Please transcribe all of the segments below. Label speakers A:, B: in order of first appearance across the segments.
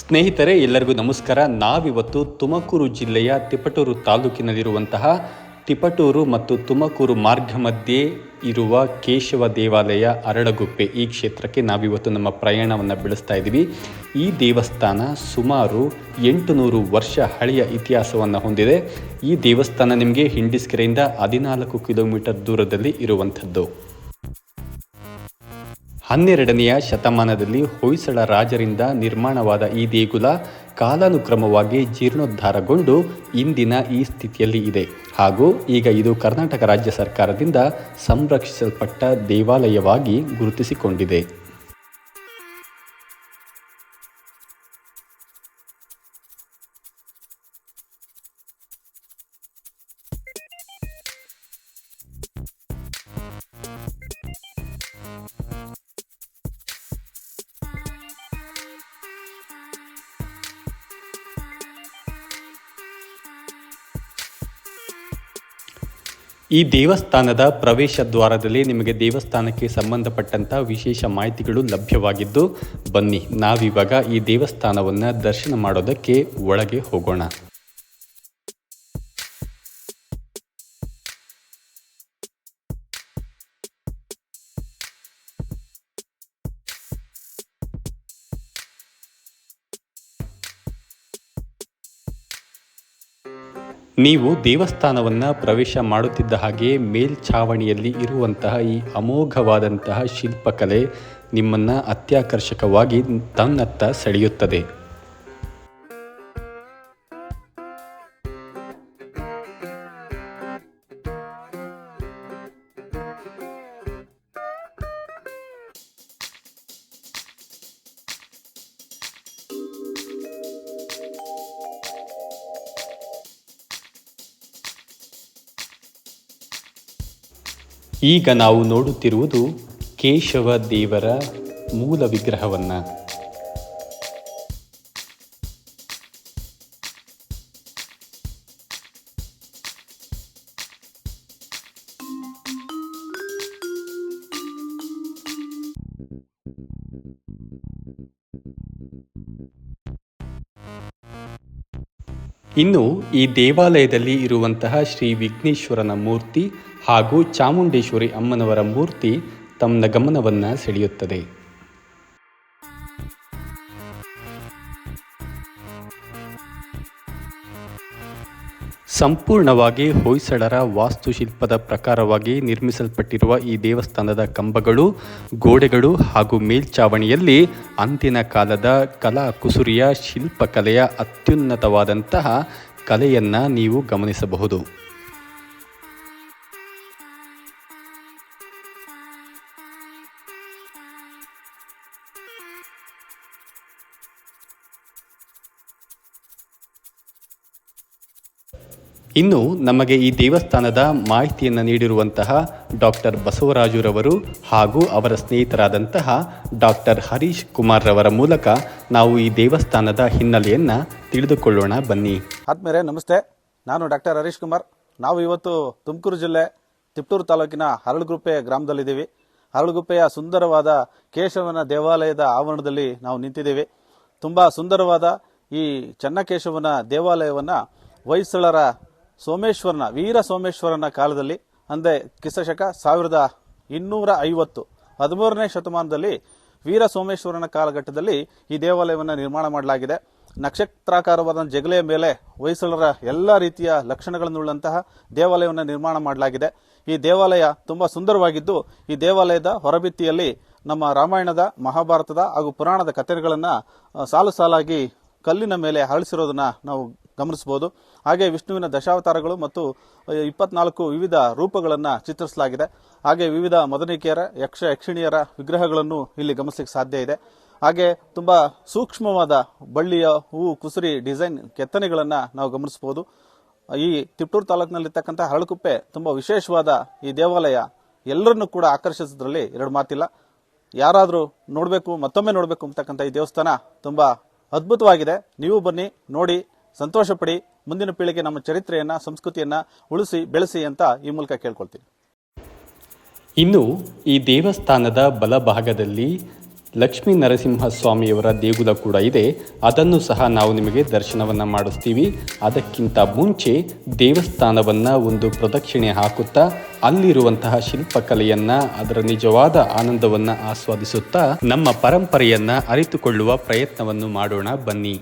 A: ಸ್ನೇಹಿತರೆ, ಎಲ್ಲರಿಗೂ ನಮಸ್ಕಾರ. ನಾವಿವತ್ತು ತುಮಕೂರು ಜಿಲ್ಲೆಯ ತಿಪಟೂರು ತಾಲೂಕಿನಲ್ಲಿರುವಂತಹ ತಿಪಟೂರು ಮತ್ತು ತುಮಕೂರು ಮಾರ್ಗ ಮಧ್ಯೆ ಇರುವ ಕೇಶವ ದೇವಾಲಯ ಅರಳಗುಪ್ಪೆ ಈ ಕ್ಷೇತ್ರಕ್ಕೆ ನಾವಿವತ್ತು ನಮ್ಮ ಪ್ರಯಾಣವನ್ನು ಬೆಳೆಸ್ತಾ ಇದ್ದೀವಿ. ಈ ದೇವಸ್ಥಾನ ಸುಮಾರು 800 ವರ್ಷ ಹಳೆಯ ಇತಿಹಾಸವನ್ನು ಹೊಂದಿದೆ. ಈ ದೇವಸ್ಥಾನ ನಿಮಗೆ ಹಿಂಡಿಸ್ಕೆರೆಯಿಂದ 14 ಕಿಲೋಮೀಟರ್ ದೂರದಲ್ಲಿ ಇರುವಂಥದ್ದು. 12ನೆಯ ಶತಮಾನದಲ್ಲಿ ಹೊಯ್ಸಳ ರಾಜರಿಂದ ನಿರ್ಮಾಣವಾದ ಈ ದೇಗುಲ ಕಾಲಾನುಕ್ರಮವಾಗಿ ಜೀರ್ಣೋದ್ಧಾರಗೊಂಡು ಇಂದಿನ ಈ ಸ್ಥಿತಿಯಲ್ಲಿ ಇದೆ ಹಾಗೂ ಈಗ ಇದು ಕರ್ನಾಟಕ ರಾಜ್ಯ ಸರ್ಕಾರದಿಂದ ಸಂರಕ್ಷಿಸಲ್ಪಟ್ಟ ದೇವಾಲಯವಾಗಿ ಗುರುತಿಸಿಕೊಂಡಿದೆ. ಈ ದೇವಸ್ಥಾನದ ಪ್ರವೇಶ ದ್ವಾರದಲ್ಲಿ ನಿಮಗೆ ದೇವಸ್ಥಾನಕ್ಕೆ ಸಂಬಂಧಪಟ್ಟಂಥ ವಿಶೇಷ ಮಾಹಿತಿಗಳು ಲಭ್ಯವಾಗಿದ್ದು, ಬನ್ನಿ ನಾವಿವಾಗ ಈ ದೇವಸ್ಥಾನವನ್ನು ದರ್ಶನ ಮಾಡೋದಕ್ಕೆ ಒಳಗೆ ಹೋಗೋಣ. ನೀವು ದೇವಸ್ಥಾನವನ್ನು ಪ್ರವೇಶ ಮಾಡುತ್ತಿದ್ದ ಹಾಗೆ ಮೇಲ್ಛಾವಣಿಯಲ್ಲಿ ಇರುವಂತಹ ಈ ಅಮೋಘವಾದಂತಹ ಶಿಲ್ಪಕಲೆ ನಿಮ್ಮನ್ನು ಅತ್ಯಾಕರ್ಷಕವಾಗಿ ತನ್ನತ್ತ ಸೆಳೆಯುತ್ತದೆ. ಈಗ ನಾವು ನೋಡುತ್ತಿರುವುದು ಕೇಶವ ದೇವರ ಮೂಲ ವಿಗ್ರಹವನ್ನು. ಇನ್ನು ಈ ದೇವಾಲಯದಲ್ಲಿ ಇರುವಂತಹ ಶ್ರೀ ವಿಘ್ನೇಶ್ವರನ ಮೂರ್ತಿ ಹಾಗೂ ಚಾಮುಂಡೇಶ್ವರಿ ಅಮ್ಮನವರ ಮೂರ್ತಿ ತಮ್ಮ ಗಮನವನ್ನು ಸೆಳೆಯುತ್ತದೆ. ಸಂಪೂರ್ಣವಾಗಿ ಹೊಯ್ಸಳರ ವಾಸ್ತುಶಿಲ್ಪದ ಪ್ರಕಾರವಾಗಿ ನಿರ್ಮಿಸಲ್ಪಟ್ಟಿರುವ ಈ ದೇವಸ್ಥಾನದ ಕಂಬಗಳು, ಗೋಡೆಗಳು ಹಾಗೂ ಮೇಲ್ಛಾವಣಿಯಲ್ಲಿ ಅಂದಿನ ಕಾಲದ ಕಲಾ ಕುಸುರಿಯ ಶಿಲ್ಪಕಲೆಯ ಅತ್ಯುನ್ನತವಾದಂತಹ ಕಲೆಯನ್ನು ನೀವು ಗಮನಿಸಬಹುದು. ಇನ್ನು ನಮಗೆ ಈ ದೇವಸ್ಥಾನದ ಮಾಹಿತಿಯನ್ನು ನೀಡಿರುವಂತಹ ಡಾಕ್ಟರ್ ಬಸವರಾಜುರವರು ಹಾಗೂ ಅವರ ಸ್ನೇಹಿತರಾದಂತಹ ಡಾಕ್ಟರ್ ಹರೀಶ್ ಕುಮಾರ್ ರವರ ಮೂಲಕ ನಾವು ಈ ದೇವಸ್ಥಾನದ ಹಿನ್ನೆಲೆಯನ್ನು ತಿಳಿದುಕೊಳ್ಳೋಣ, ಬನ್ನಿ.
B: ಆದ್ಮೇಲೆ ನಮಸ್ತೆ, ನಾನು ಡಾಕ್ಟರ್ ಹರೀಶ್ ಕುಮಾರ್. ನಾವು ಇವತ್ತು ತುಮಕೂರು ಜಿಲ್ಲೆ ತಿಪಟೂರು ತಾಲೂಕಿನ ಅರಳಗುಪ್ಪೆ ಗ್ರಾಮದಲ್ಲಿದ್ದೀವಿ. ಅರಳಗುಪ್ಪೆಯ ಸುಂದರವಾದ ಕೇಶವನ ದೇವಾಲಯದ ಆವರಣದಲ್ಲಿ ನಾವು ನಿಂತಿದ್ದೀವಿ. ತುಂಬ ಸುಂದರವಾದ ಈ ಚನ್ನಕೇಶವನ ದೇವಾಲಯವನ್ನು ಹೊಯ್ಸಳರ ಸೋಮೇಶ್ವರನ ವೀರ ಸೋಮೇಶ್ವರನ ಕಾಲದಲ್ಲಿ ಅಂದರೆ ಕ್ರಿಸ್ತಶಕ 1250 13ನೇ ಶತಮಾನದಲ್ಲಿ ವೀರ ಸೋಮೇಶ್ವರನ ಕಾಲಘಟ್ಟದಲ್ಲಿ ಈ ದೇವಾಲಯವನ್ನು ನಿರ್ಮಾಣ ಮಾಡಲಾಗಿದೆ. ನಕ್ಷತ್ರಾಕಾರವಾದ ಜಗಲಿಯ ಮೇಲೆ ಹೊಯ್ಸಳರ ಎಲ್ಲ ರೀತಿಯ ಲಕ್ಷಣಗಳನ್ನುಳ್ಳಂತಹ ದೇವಾಲಯವನ್ನು ನಿರ್ಮಾಣ ಮಾಡಲಾಗಿದೆ. ಈ ದೇವಾಲಯ ತುಂಬ ಸುಂದರವಾಗಿದ್ದು, ಈ ದೇವಾಲಯದ ಹೊರಭಿತ್ತಿಯಲ್ಲಿ ನಮ್ಮ ರಾಮಾಯಣದ, ಮಹಾಭಾರತದ ಹಾಗೂ ಪುರಾಣದ ಕಥೆಗಳನ್ನು ಸಾಲು ಸಾಲಾಗಿ ಕಲ್ಲಿನ ಮೇಲೆ ಅರಳಿಸಿರೋದನ್ನ ನಾವು ಗಮನಿಸಬಹುದು. ಹಾಗೆ ವಿಷ್ಣುವಿನ ದಶಾವತಾರಗಳು ಮತ್ತು 24 ವಿವಿಧ ರೂಪಗಳನ್ನು ಚಿತ್ರಿಸಲಾಗಿದೆ. ಹಾಗೆ ವಿವಿಧ ಮದನಿಕೆಯರ, ಯಕ್ಷಿಣಿಯರ ವಿಗ್ರಹಗಳನ್ನು ಇಲ್ಲಿ ಗಮನಿಸಲಿಕ್ಕೆ ಸಾಧ್ಯ ಇದೆ. ಹಾಗೆ ತುಂಬಾ ಸೂಕ್ಷ್ಮವಾದ ಬಳ್ಳಿಯ ಹೂವು ಕುಸುರಿ ಡಿಸೈನ್ ಕೆತ್ತನೆಗಳನ್ನು ನಾವು ಗಮನಿಸಬಹುದು. ಈ ತಿಪಟೂರು ತಾಲೂಕಿನಲ್ಲಿರ್ತಕ್ಕಂಥ ಅರಳಗುಪ್ಪೆ ತುಂಬಾ ವಿಶೇಷವಾದ ಈ ದೇವಾಲಯ ಎಲ್ಲರನ್ನೂ ಕೂಡ ಆಕರ್ಷಿಸೋದ್ರಲ್ಲಿ ಎರಡು ಮಾತಿಲ್ಲ. ಯಾರಾದರೂ ಮತ್ತೊಮ್ಮೆ ನೋಡಬೇಕು ಅಂತಕ್ಕಂಥ ಈ ದೇವಸ್ಥಾನ ತುಂಬಾ ಅದ್ಭುತವಾಗಿದೆ. ನೀವು ಬನ್ನಿ, ನೋಡಿ, ಸಂತೋಷ ಪಡಿ. ಮುಂದಿನ ಪೀಳಿಗೆ ನಮ್ಮ ಚರಿತ್ರೆಯನ್ನ, ಸಂಸ್ಕೃತಿಯನ್ನ ಉಳಿಸಿ ಬೆಳೆಸಿ ಅಂತ ಈ ಮೂಲಕ ಕೇಳ್ಕೊಳ್ತೀನಿ.
A: ಇನ್ನು ಈ ದೇವಸ್ಥಾನದ ಬಲಭಾಗದಲ್ಲಿ ಲಕ್ಷ್ಮೀ ನರಸಿಂಹಸ್ವಾಮಿಯವರ ದೇಗುಲ ಕೂಡ ಇದೆ. ಅದನ್ನು ಸಹ ನಾವು ನಿಮಗೆ ದರ್ಶನವನ್ನು ಮಾಡಿಸ್ತೀವಿ. ಅದಕ್ಕಿಂತ ಮುಂಚೆ ದೇವಸ್ಥಾನವನ್ನು ಒಂದು ಪ್ರದಕ್ಷಿಣೆ ಹಾಕುತ್ತಾ ಅಲ್ಲಿರುವಂತಹ ಶಿಲ್ಪಕಲೆಯನ್ನು, ಅದರ ನಿಜವಾದ ಆನಂದವನ್ನು ಆಸ್ವಾದಿಸುತ್ತಾ ನಮ್ಮ ಪರಂಪರೆಯನ್ನು ಅರಿತುಕೊಳ್ಳುವ ಪ್ರಯತ್ನವನ್ನು ಮಾಡೋಣ ಬನ್ನಿ.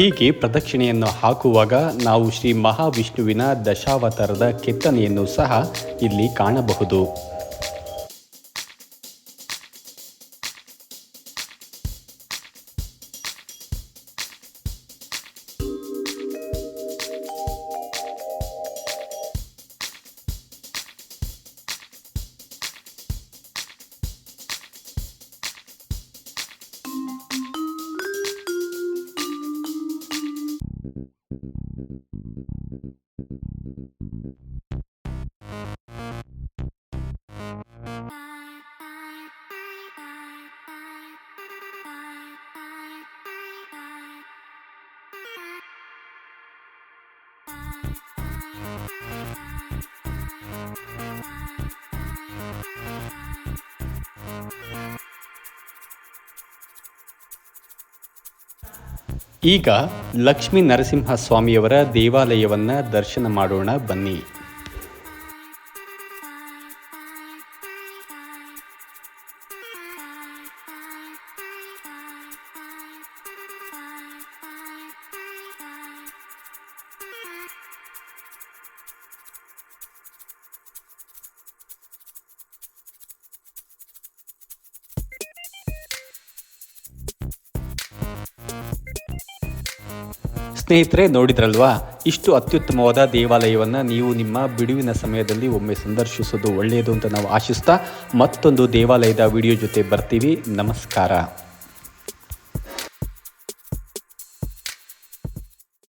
A: ಹೀಗೆ ಪ್ರದಕ್ಷಿಣೆಯನ್ನು ಹಾಕುವಾಗ ನಾವು ಶ್ರೀ ಮಹಾವಿಷ್ಣುವಿನ ದಶಾವತಾರದ ಕೆತ್ತನೆಯನ್ನು ಸಹ ಇಲ್ಲಿ ಕಾಣಬಹುದು. ಈಗ ಲಕ್ಷ್ಮೀ ನರಸಿಂಹಸ್ವಾಮಿಯವರ ದೇವಾಲಯವನ್ನು ದರ್ಶನ ಮಾಡೋಣ ಬನ್ನಿ. ಸ್ನೇಹಿತರೆ, ನೋಡಿದ್ರಲ್ವಾ, ಇಷ್ಟು ಅತ್ಯುತ್ತಮವಾದ ದೇವಾಲಯವನ್ನು ನೀವು ನಿಮ್ಮ ಬಿಡುವಿನ ಸಮಯದಲ್ಲಿ ಒಮ್ಮೆ ಸಂದರ್ಶಿಸೋದು ಒಳ್ಳೆಯದು ಅಂತ ನಾವು ಆಶಿಸ್ತಾ ಮತ್ತೊಂದು ದೇವಾಲಯದ ವಿಡಿಯೋ ಜೊತೆ ಬರ್ತೀವಿ. ನಮಸ್ಕಾರ.